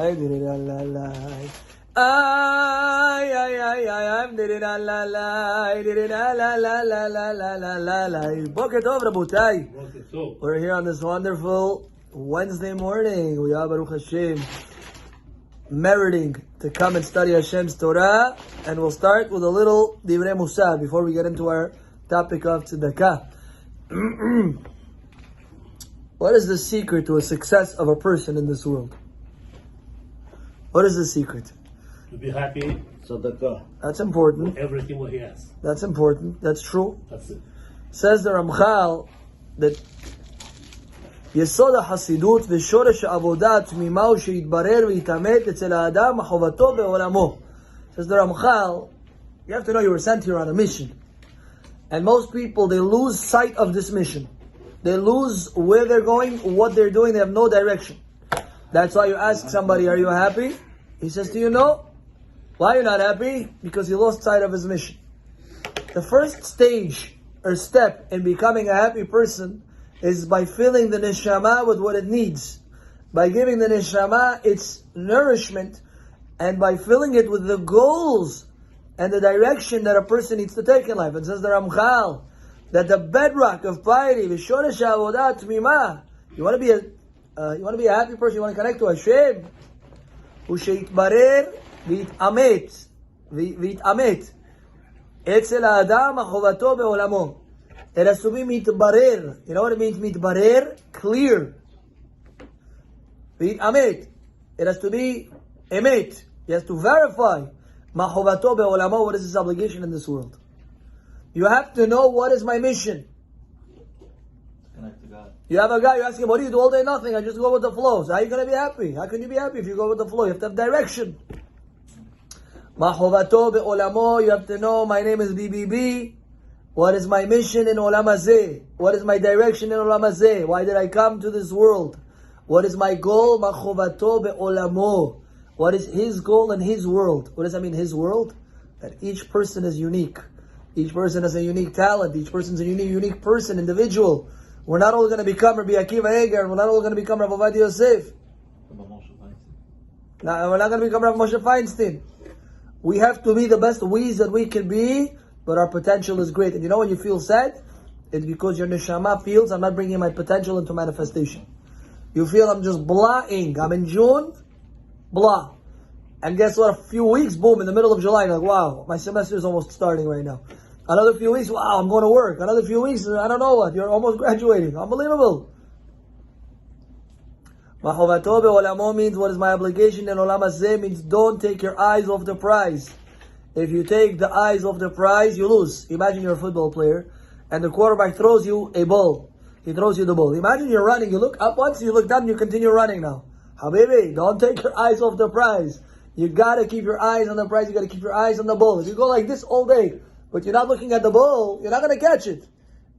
I'm Boker Tov, Rabotai. We're here on this wonderful Wednesday morning. We are Baruch Hashem meriting to come and study Hashem's Torah, and we'll start with a little Divrei Musar before we get into our topic of tzedakah. What is the secret to a success of a person in this world? What is the secret? To be happy, tzedakah. That's important. Everything what he has. That's important. That's true. That's it. Says the Ramchal that יסוד החסידות ושורש העבודה התמימה הוא שיתברר ויתאמת אצל האדם חובתו בעולמו. Says the Ramchal, you have to know you were sent here on a mission. And most people, they lose sight of this mission. They lose where they're going, what they're doing, they have no direction. That's why you ask somebody, are you happy? He says to you, no. Why are you not happy? Because he lost sight of his mission. The first stage or step in becoming a happy person is by filling the neshama with what it needs. By giving the neshama its nourishment, and by filling it with the goals and the direction that a person needs to take in life. And says the Ramchal that the bedrock of piety, v'shoresh ha'avodah tmima, you want to be a happy person, you want to connect to Hashem, hu sheitbarer v'yit'amet etzel ha'adam chovato be'olamo. It has to be mitbarer. You know what it means, mitbarer? Clear. V'yit'amet. It has to be emet. He has to verify ma chovato be'olamo, what is his obligation in this world. You have to know, what is my mission? Connect to God. You have a guy, you ask him, what do you do all day? Nothing. I just go with the flow. So how are you going to be happy? How can you be happy if you go with the flow? You have to have direction. Ma chovato be'olamo, you have to know, my name is BBB. What is my mission in Olam Hazeh? What is my direction in Olam Hazeh? Why did I come to this world? What is my goal? Ma chovato be'olamo. What is his goal in his world? What does that mean, his world? That each person is unique. Each person has a unique talent. Each person is a unique person, individual. We're not all going to become Rabbi Akiva Eger. We're not all going to become Rabbi Ovadia Yosef. We're not going to become Rabbi Moshe Feinstein. We have to be the best we's that we can be, but our potential is great. And you know when you feel sad? It's because your neshama feels, I'm not bringing my potential into manifestation. You feel, I'm just blahing. I'm in June, blah. And guess what? A few weeks, boom, in the middle of July, like, wow, my semester is almost starting right now. Another few weeks, wow, I'm going to work. Another few weeks, I don't know what, you're almost graduating. Unbelievable. Machovato be'olamo means, what is my obligation in Olam Hazeh, means don't take your eyes off the prize. If you take the eyes off the prize, you lose. Imagine you're a football player, and the quarterback throws you a ball. He throws you the ball. Imagine you're running, you look up once, you look down, you continue running now. Habibi, don't take your eyes off the prize. You gotta keep your eyes on the prize, you gotta keep your eyes on the ball. If you go like this all day, but you're not looking at the ball, you're not gonna catch it.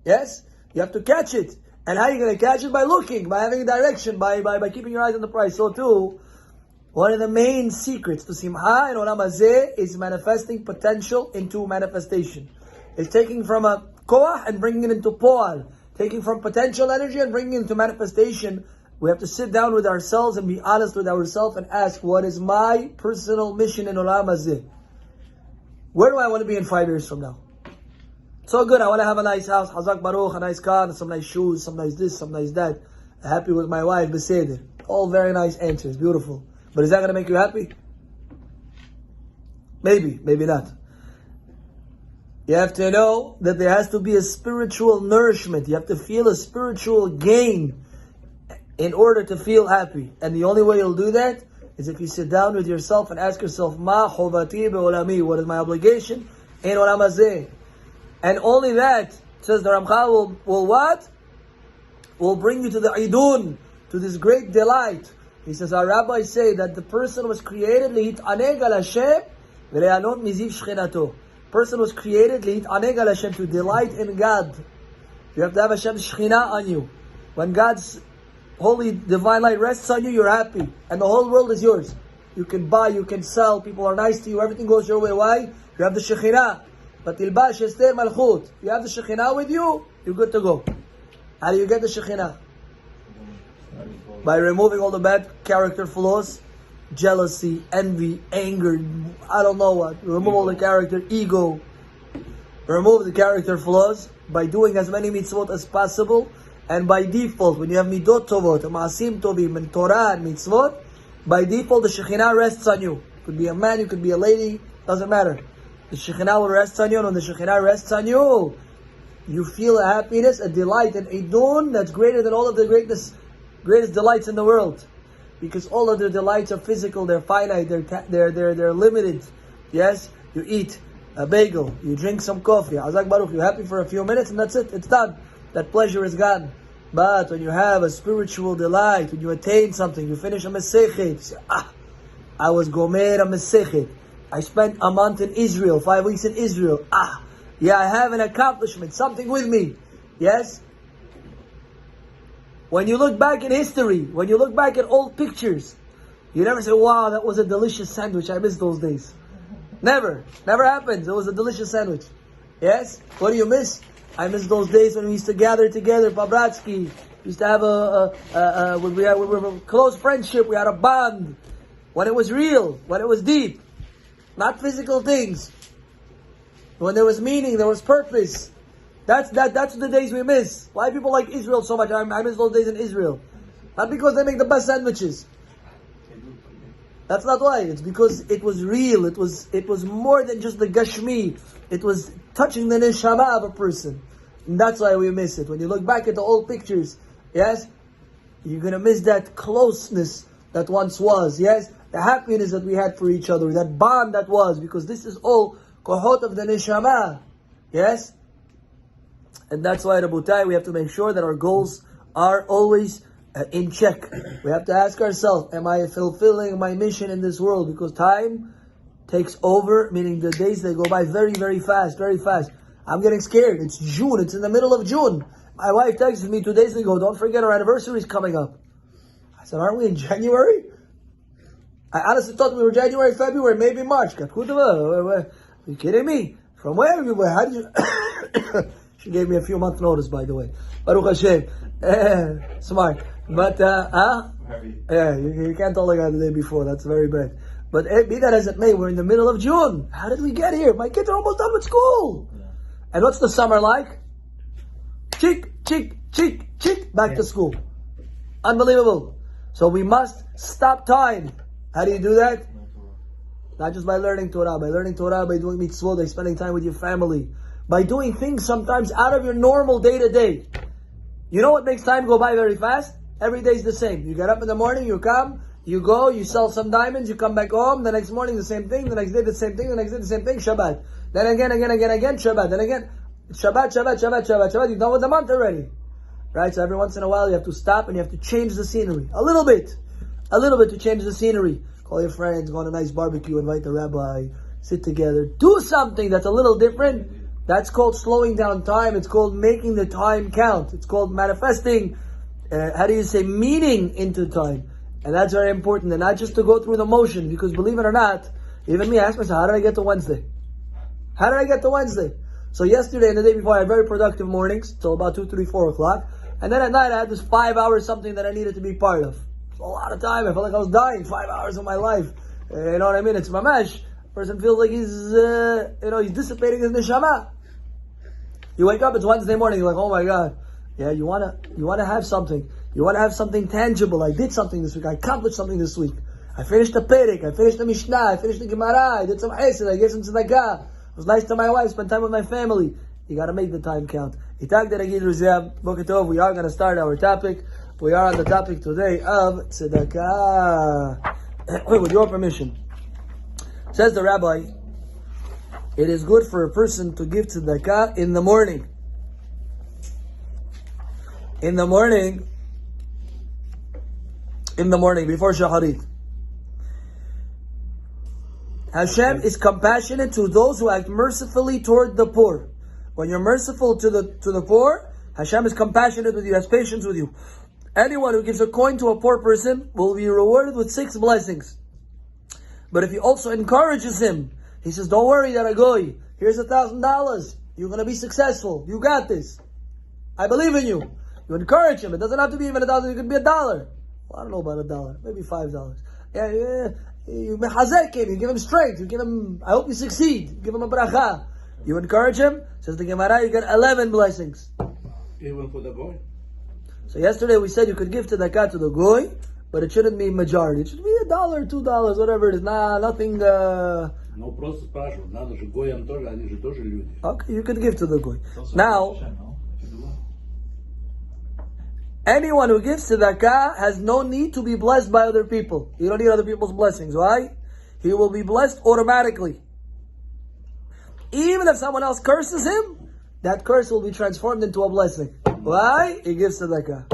Yes? You have to catch it. And how are you gonna catch it? By looking, by having a direction, by keeping your eyes on the prize. So too, one of the main secrets to Simcha in Olam Hazeh is manifesting potential into manifestation. It's taking from a koach and bringing it into poal. Taking from potential energy and bringing it into manifestation. We have to sit down with ourselves and be honest with ourselves and ask, what is my personal mission in Olam Hazeh? Where do I want to be in 5 years from now? So good, I want to have a nice house, Hazak Baruch, a nice car, some nice shoes, some nice this, some nice that. Happy with my wife, Beseder. All very nice answers, beautiful. But is that going to make you happy? Maybe, maybe not. You have to know that there has to be a spiritual nourishment. You have to feel a spiritual gain in order to feel happy. And the only way you'll do that is if you sit down with yourself and ask yourself, Ma chovati be'olami, what is my obligation in Olam Hazeh? And only that, says the Ramchal, will what? Will bring you to the idun, to this great delight. He says, our rabbis say that the person was created li'it'aneg al Hashem v'le'anot miziv shchenato. Person was created li'it'aneg al Hashem, to delight in God. You have to have Hashem's shechina on you. When God's holy divine light rests on you, you're happy. And the whole world is yours. You can buy, you can sell, people are nice to you, everything goes your way. Why? You have the shechina. But tilbash ester malchut. You have the shechina with you, you're good to go. How do you get the shechina? By removing all the bad character flaws jealousy, envy, anger, I don't know what. Remove all the character, ego. Remove the character flaws by doing as many mitzvot as possible. And by default, when you have midot tovot, ma'asim tovim, and Torah and mitzvot, by default the Shekhinah rests on you. Could be a man, you could be a lady, doesn't matter. The Shekhinah will rest on you, and when the Shekhinah rests on you, you feel a happiness, a delight, and a idun that's greater than all of the greatest delights in the world. Because all of their delights are physical, they're finite, they're limited. Yes, you eat a bagel, you drink some coffee, Azak Baruch, you're happy for a few minutes and that's it, it's done. That pleasure is gone. But when you have a spiritual delight, when you attain something, you finish a mesechet, you say, I was gomer a mesechet. I spent a month in Israel, 5 weeks in Israel. Yeah, I have an accomplishment, something with me. Yes? When you look back in history, when you look back at old pictures, you never say, wow, that was a delicious sandwich, I miss those days. Never happens. It was a delicious sandwich. Yes? What do you miss? I miss those days when we used to gather together, Pabratsky. We used to have we were a close friendship, we had a bond. When it was real, when it was deep. Not physical things. When there was meaning, there was purpose. That's the days we miss. Why people like Israel so much? I miss those days in Israel. Not because they make the best sandwiches. That's not why. It's because it was real. It was more than just the gashmi. It was touching the neshama of a person. And that's why we miss it. When you look back at the old pictures, yes, you're going to miss that closeness that once was, yes, the happiness that we had for each other, that bond that was, because this is all kohot of the neshama, yes? And that's why, Rabotai, we have to make sure that our goals are always in check. We have to ask ourselves, am I fulfilling my mission in this world? Because time takes over, meaning the days, they go by very, very fast, very fast. I'm getting scared. It's June. It's in the middle of June. My wife texted me 2 days ago, don't forget our anniversary is coming up. I said, aren't we in January? I honestly thought we were January, February, maybe March. Are you kidding me? From where? How did you... She gave me a few months notice, by the way. Baruch Hashem. Smart. But, yeah, you can't tell the guy the day before. That's very bad. But be that as it may, we're in the middle of June. How did we get here? My kids are almost done with school. Yeah. And what's the summer like? Chick, back to school. Unbelievable. So we must stop time. How do you do that? Not just by learning Torah. By learning Torah, by doing mitzvot, by spending time with your family. By doing things sometimes out of your normal day-to-day. You know what makes time go by very fast? Every day is the same. You get up in the morning, you come, you go, you sell some diamonds, you come back home, the next morning the same thing, the next day the same thing, the next day the same thing, Shabbat. Then again, Shabbat. Then again, Shabbat. You're done with the month already. Right? So every once in a while you have to stop and you have to change the scenery. A little bit to change the scenery. Call your friends, go on a nice barbecue, invite the rabbi, sit together. Do something that's a little different. That's called slowing down time. It's called making the time count. It's called manifesting, meaning into time. And that's very important. And not just to go through the motion, because believe it or not, even me, I ask myself, how did I get to Wednesday? So yesterday and the day before, I had very productive mornings, till about 2, 3, 4 o'clock. And then at night, I had this 5 hours something that I needed to be part of. It's a lot of time. I felt like I was dying. 5 hours of my life. You know what I mean? It's mamash. Person feels like he's dissipating his neshama. You wake up, it's Wednesday morning, you're like, oh my God. Yeah, you wanna have something. You wanna have something tangible. I did something this week. I accomplished something this week. I finished the Perek. I finished the Mishnah. I finished the Gemara. I did some Hesed. I gave some tzedakah. I was nice to my wife. Spent time with my family. You gotta make the time count. We are gonna start our topic. We are on the topic today of tzedakah. With your permission. Says the Rabbi, it is good for a person to give tzedakah in the morning. In the morning, before shacharit. Hashem is compassionate to those who act mercifully toward the poor. When you're merciful to the poor, Hashem is compassionate with you, has patience with you. Anyone who gives a coin to a poor person will be rewarded with 6 blessings. But if he also encourages him, he says, don't worry, Daragoy, here's $1,000. You're going to be successful. You got this. I believe in you. You encourage him. It doesn't have to be even $1,000. It could be $1. Well, I don't know about $1. Maybe $5. You mechazek him, you give him strength, you give him, I hope you succeed, you give him a bracha. You encourage him, says the Gemara, you get 11 blessings. Even for the boy. So yesterday we said you could give tzedakah to the goy, but it shouldn't be majority. It should be $1, $2, whatever it is. Nothing. Ну просто спрашивают, надо же гоям тоже, они же тоже люди. Okay, you could give to the goy. Now, anyone who gives tzedakah has no need to be blessed by other people. You don't need other people's blessings. Why? He will be blessed automatically. Even if someone else curses him, that curse will be transformed into a blessing. Why? He gives tzedakah.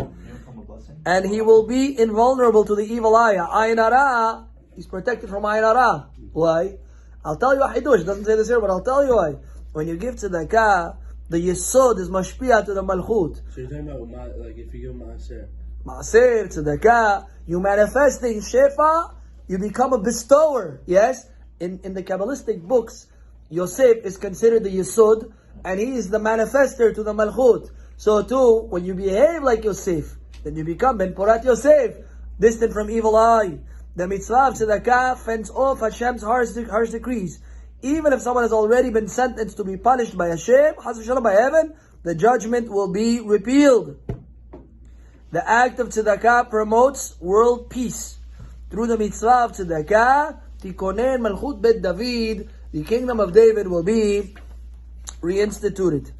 And he will be invulnerable to the evil eye. Ayin hara, he's protected from ayin hara. Why? I'll tell you a hidush. It doesn't say this here, but I'll tell you why. When you give tzedakah, the yesod is mashpia to the malchut. So you're talking about like if you give maaser. Maaser, tzedakah, you manifesting shefa, you become a bestower. Yes? In the Kabbalistic books, Yosef is considered the yesod, and he is the manifester to the malchut. So too, when you behave like Yosef, then you become Ben Porat Yosef, distant from evil eye. The mitzvah of tzedakah fends off Hashem's harsh decrees. Even if someone has already been sentenced to be punished by Hashem, by heaven, the judgment will be repealed. The act of tzedakah promotes world peace. Through the mitzvah of tzedakah, Tikonen Malchut Bet David, the kingdom of David will be reinstituted.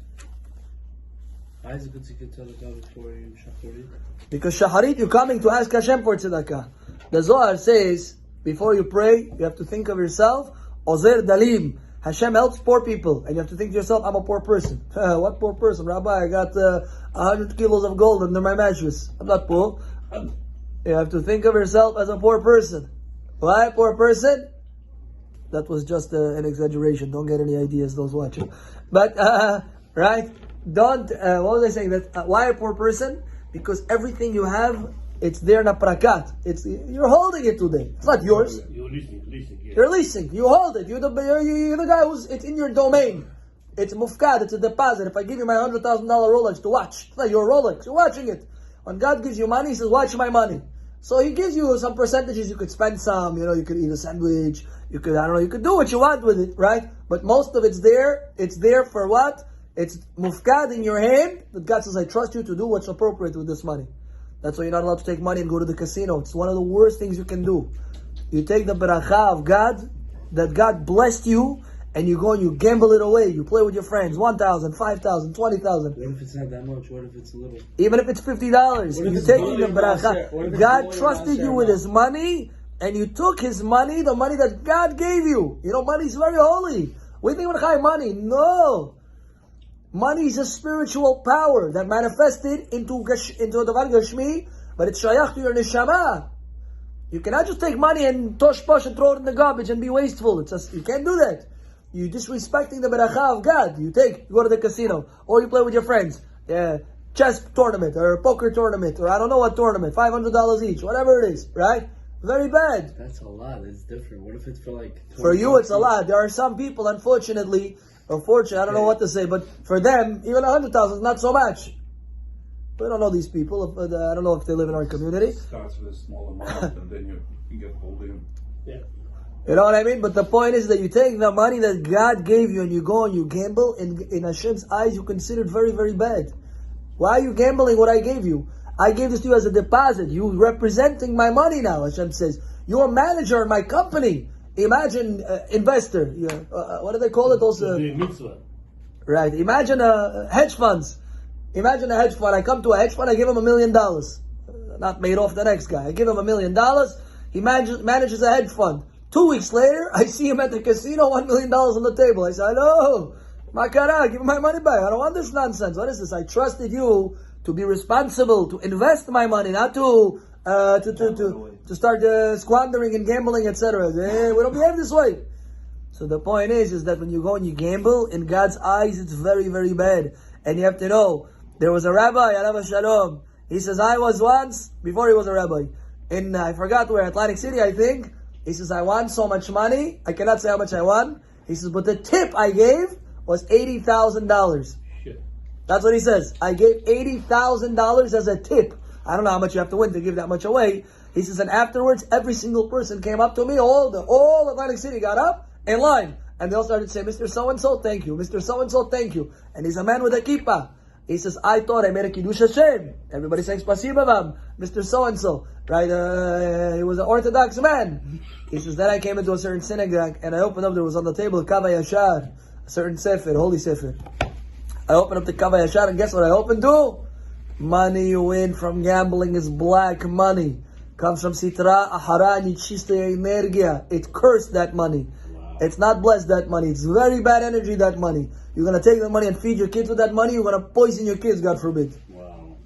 Why is it good to get tzedakah before you shacharit? Because shacharit, you're coming to ask Hashem for tzedakah. The Zohar says, before you pray, you have to think of yourself, Ozer Dalim. Hashem helps poor people. And you have to think to yourself, I'm a poor person. What poor person? Rabbi, I got 100 kilos of gold under my mattress. I'm not poor. You have to think of yourself as a poor person. Why poor person? That was just an exaggeration. Don't get any ideas, those watching. But, right? Don't, what was I saying? That why a poor person? Because everything you have, it's there in a prakat. You're holding it today. It's not yours. You're leasing. Yeah. You're leasing. You hold it. You're the guy it's in your domain. It's mufkad. It's a deposit. If I give you my $100,000 Rolex to watch, it's not your Rolex. You're watching it. When God gives you money, He says, watch my money. So He gives you some percentages. You could spend some, you could eat a sandwich. You could do what you want with it, right? But most of it's there. It's there for what? It's mufkad in your hand. That God says, I trust you to do what's appropriate with this money. That's why you're not allowed to take money and go to the casino. It's one of the worst things you can do. You take the beracha of God, that God blessed you, and you go and you gamble it away. You play with your friends, 1,000, 5,000, 20,000. What if it's not that much? What if it's a little? Even if it's $50, you're taking the beracha. God trusted you with His money, and you took His money, the money that God gave you. Money is very holy. We think about money. No. Money is a spiritual power that manifested into a davar gashmi, but it's shayach to your neshama. You cannot just take money and tosh posh and throw it in the garbage and be wasteful. You can't do that. You're disrespecting the beracha of God. You go to the casino, or you play with your friends, chess tournament, or poker tournament, or I don't know what tournament, $500 each, whatever it is, right? Very bad. That's a lot. It's different. What if it's for For you, it's a lot. There are some people, unfortunately, I don't know what to say, but for them, even 100,000 is not so much. We don't know these people. I don't know if they live in our community. It starts with a small amount, and then you get holding. Yeah. You know what I mean? But the point is that you take the money that God gave you and you go and you gamble. In Hashem's eyes, you consider it very, very bad. Why are you gambling what I gave you? I gave this to you as a deposit. You're representing my money now, Hashem says. You're a manager in my company. Imagine investor. What do they call it? Those right. Imagine hedge funds. Imagine a hedge fund. I come to a hedge fund. I give him $1 million. Not made off the next guy. I give him $1 million. He manages a hedge fund. 2 weeks later, I see him at the casino. $1 million on the table. I say, "No, Makara, give me my money back. I don't want this nonsense. What is this? I trusted you to be responsible, to invest my money, not to start squandering and gambling, etc. We don't behave this way." So the point is that when you go and you gamble, in God's eyes, it's very, very bad. And you have to know, there was a rabbi, Alav Shalom. He says, I was once, before he was a rabbi, in, I forgot where, Atlantic City, I think. He says, I won so much money. I cannot say how much I won. He says, but the tip I gave was $80,000. That's what he says. I gave $80,000 as a tip. I don't know how much you have to win to give that much away. He says, and afterwards, every single person came up to me, all Atlantic City got up in line. And they all started saying, Mr. So-and-so, thank you. Mr. So-and-so, thank you. And he's a man with a kippah. He says, I thought I made a Kiddush Hashem. Everybody saying, Spasiba vam, Mr. So-and-so. Right? He was an Orthodox man. He says, then I came into a certain synagogue, and I opened up, there was on the table, Kavah Yashar, a certain Sefer, Holy Sefer. I opened up the Kavah Yashar, and guess what I opened to? Money you win from gambling is black money. Comes from Sitra, Ahara, Nichistaya Energia. It cursed that money. Wow. It's not blessed that money. It's very bad energy, that money. You're going to take the money and feed your kids with that money. You're going to poison your kids, God forbid. Wow.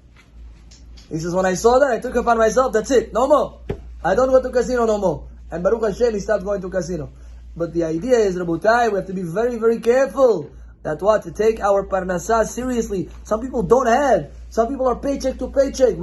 He says, when I saw that, I took it upon myself. That's it. No more. I don't go to casino no more. And Baruch Hashem, he stopped going to casino. But the idea is, Rabotai, we have to be very, very careful. That what? To take our parnasah seriously. Some people don't have. Some people are paycheck to paycheck.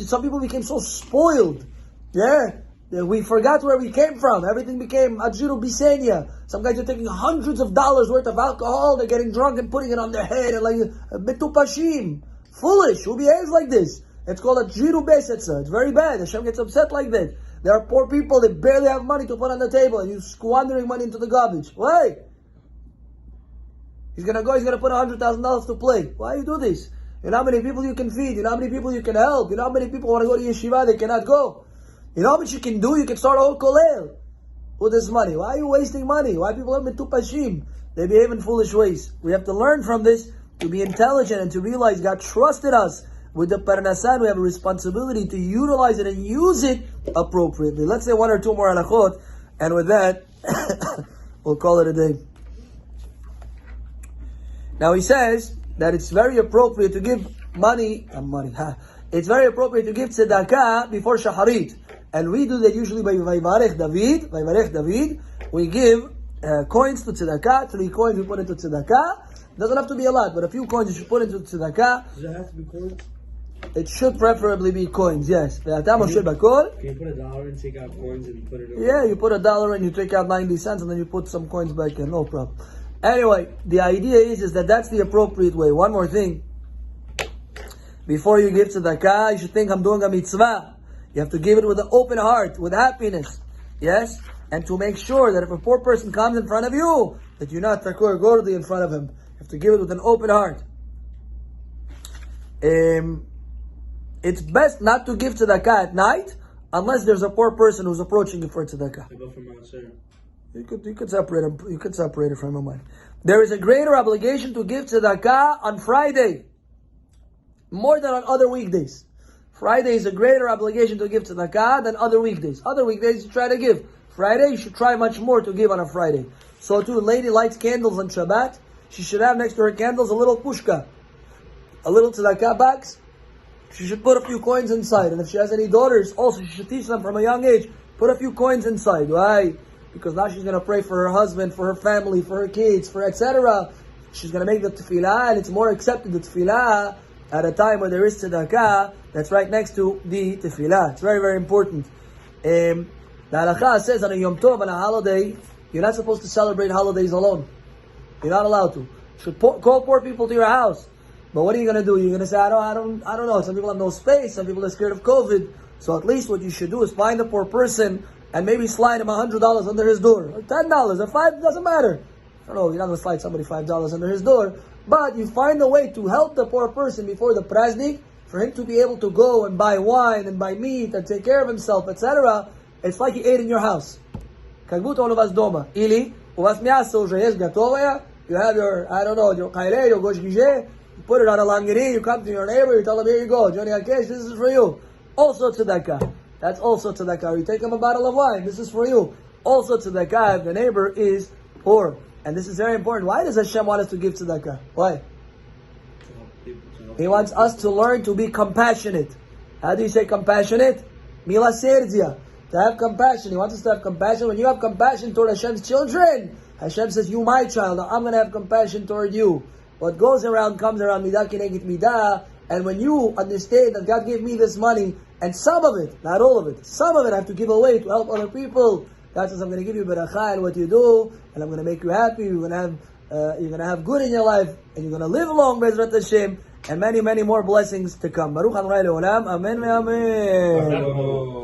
Some people became so spoiled. Yeah? We forgot where we came from. Everything became Ajiru Bisenya. Some guys are taking hundreds of dollars worth of alcohol. They're getting drunk and putting it on their head. And like, Betupashim. Foolish. Who behaves like this? It's called Ajiru Besetza. It's very bad. Hashem gets upset like that. There are poor people that barely have money to put on the table. And you're squandering money into the garbage. Why? He's going to put $100,000 to play. Why you do this? You know how many people you can feed? You know how many people you can help? You know how many people want to go to yeshiva, they cannot go? You know how much you can do? You can start a whole kollel with this money. Why are you wasting money? Why people have metupashim? They behave in foolish ways. We have to learn from this to be intelligent and to realize God trusted us with the parnasah. We have a responsibility to utilize it and use it appropriately. Let's say one or two more halachot, and with that, we'll call it a day. Now he says that it's very appropriate to give money. It's very appropriate to give tzedakah before shaharit. And we do that usually by Vayvarech David. We give coins to tzedakah. 3 coins we put into tzedakah. Doesn't have to be a lot, but a few coins you should put into tzedakah. Does it have to be coins? It should preferably be coins, yes. Can you put $1 and take out coins and put it in? Yeah, you put $1 and you take out 90 cents and then you put some coins back in. No problem. Anyway, the idea is that that's the appropriate way. One more thing. Before you give tzedakah, you should think, I'm doing a mitzvah. You have to give it with an open heart, with happiness. Yes? And to make sure that if a poor person comes in front of you, that you're not takur gordi in front of him. You have to give it with an open heart. It's best not to give tzedakah at night, unless there's a poor person who's approaching you for tzedakah. You could separate it from your mind. There is a greater obligation to give tzedakah on Friday, more than on other weekdays. Friday is a greater obligation to give tzedakah than other weekdays. Other weekdays you try to give. Friday you should try much more to give on a Friday. So too, a lady lights candles on Shabbat. She should have next to her candles a little pushka, a little tzedakah box. She should put a few coins inside. And if she has any daughters, also she should teach them from a young age, put a few coins inside. Why? Because now she's going to pray for her husband, for her family, for her kids, for etc. She's going to make the tefillah, and it's more accepted, the tefillah, at a time where there is tzedakah, that's right next to the tefillah. It's very, very important. The halakha says on a Yom Tov, on a holiday, you're not supposed to celebrate holidays alone. You're not allowed to. You should call poor people to your house. But what are you going to do? You're going to say, I don't know. Some people have no space. Some people are scared of COVID. So at least what you should do is find a poor person and maybe slide him $100 under his door. Or $10 or $5, doesn't matter. I don't know, you're not going to slide somebody $5 under his door. But you find a way to help the poor person before the praznik, for him to be able to go and buy wine and buy meat and take care of himself, etc. It's like he ate in your house. Как будто он у вас дома. Или у вас мясо уже есть готовое. You have your, your kaile, your gosh gije. You put it on a langiri, you come to your neighbor, you tell him, here you go, Johnny Akesh, this is for you. Also tzedakah. That's also tzedakah. You take him a bottle of wine, this is for you. Also tzedakah if the neighbor is poor. And this is very important. Why does Hashem want us to give tzedakah? Why? He wants us to learn to be compassionate. How do you say compassionate? Milaserdia. To have compassion. He wants us to have compassion. When you have compassion toward Hashem's children, Hashem says, you my child, I'm going to have compassion toward you. What goes around comes around, midah kinegit midah. And when you understand that God gave me this money, and some of it, not all of it, some of it I have to give away to help other people. God says, I'm going to give you barakah in what you do, and I'm going to make you happy. You're going to have good in your life, and you're going to live long, Bezrat Hashem, and many, many more blessings to come. Baruch Adonai Le'olam. Amen. Amen.